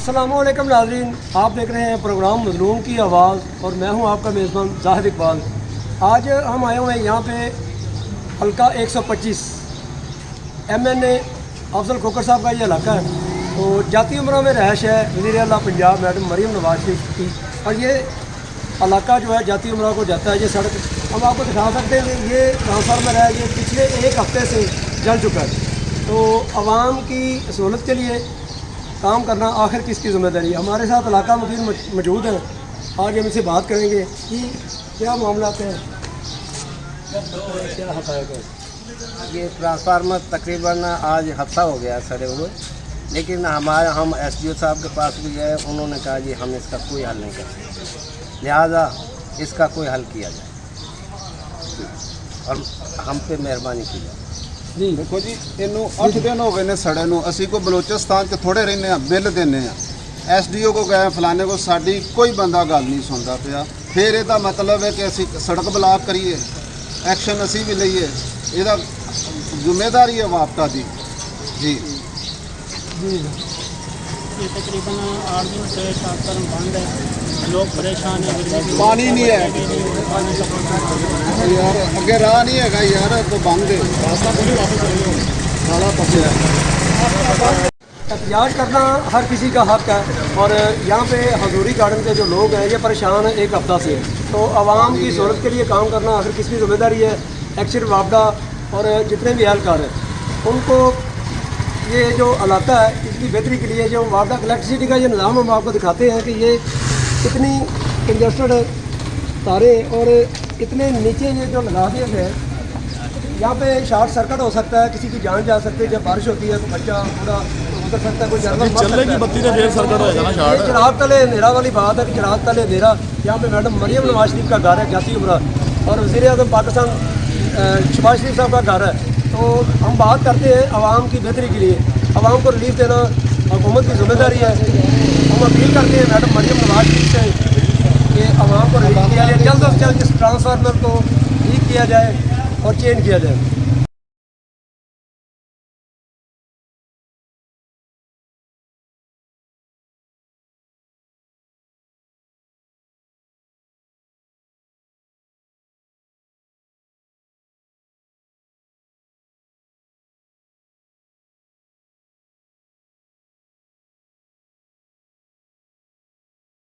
अस्सलामुअलैकुम नाज़रीन, आप देख रहे हैं प्रोग्राम मज़लूम की आवाज़ और मैं हूं आपका मेज़बान ज़ाहिद इकबाल। आज हम आए हुए हैं यहाँ पे हल्का 125 MNA अफजल खोखर साहब का ये इलाका है। तो जाती उम्रा में रहायश है वज़ीर आला पंजाब मैडम मरीम नवाज शरीफ की, और ये इलाका जो है जाती उम्रा को जाता है। ये सड़क हम आपको दिखा सकते हैं कि ये ट्रांसफार्मर है, ये पिछले एक हफ्ते से जल चुका है। तो आवाम की सहूलत के लिए काम करना आखिर किसकी ज़िम्मेदारी है। हमारे साथ इलाका मुखीर मौजूद हैं, आज हम इनसे बात करेंगे कि क्या मामला है, क्या हक़ाइक़ है। ये ट्रांसफार्मर तकरीबन आज हफ्ता हो गया सड़े हुए, लेकिन हम SDO साहब के पास भी गए, उन्होंने कहा जी हम इसका कोई हल नहीं कर सकते, लिहाजा इसका कोई हल किया जाए और हम पे मेहरबानी की जाए। जी देखो जी, इनू 8 दिन हो गए ने सड़े नू। असी को बलोचिस्तान च थोड़े रहने बिल देने SDO को गए, फलाने को, साड़ी कोई बंदा गल नहीं सुनता पाया। फिर यदा मतलब है कि असी सड़क ब्लॉक करिए, एक्शन असी भी लईए, यदा जिम्मेदारी है वापता दी जी। ये तकरीबन 8 दिन से ट्रांसफार्मर बंद है, लोग परेशान हैं। पानी नहीं है यार, अगे राह नहीं है यार, तो बंद है सारा फंसे। एहतियात करना हर किसी का हक़ है, और यहाँ पे हजूरी गार्डन के जो लोग हैं ये परेशान हैं एक हफ्ता से। तो आवाम की सहूलत के लिए काम करना आखिर किसकी ज़िम्मेदारी है। एक्शन वापडा और जितने भी एहलकार हैं उनको ये जो इलाका है इसकी बेहतरी के लिए जो वापडा इलेक्ट्रिसिटी का ये निज़ाम हम आपको दिखाते हैं कि ये कितनी कंजस्टेड तारे और इतने नीचे ये जो लगा दिए गए हैं, यहाँ पे शॉर्ट सर्किट हो सकता है, किसी की जान जा सकती है। जब बारिश होती है तो बच्चा पूरा उतर सकता है, कोई जानवर मर सकता है। बत्ती का सर्किट हो जाना शॉर्ट। ये चिराग तले अंधेरा वाली बात है कि चिराग तले अंधेरा। यहाँ पे मैडम मरीम नवाज शरीफ का घर है जाती उम्रा, और वज़ीर आज़म पाकिस्तान शहबाज शरीफ साहब का घर है। तो हम बात करते हैं आवाम की बेहतरी के लिए, आवाम को रिलीफ देना हुकूमत की ज़िम्मेदारी है। हम अपील करते हैं मैडम मरीम नवाज शरीफ से कि आवाम को रिलीफ दिया जाए, जल्द अज जल्द इस ट्रांसफार्मर को ठीक किया जाए और चेंज किया जाए।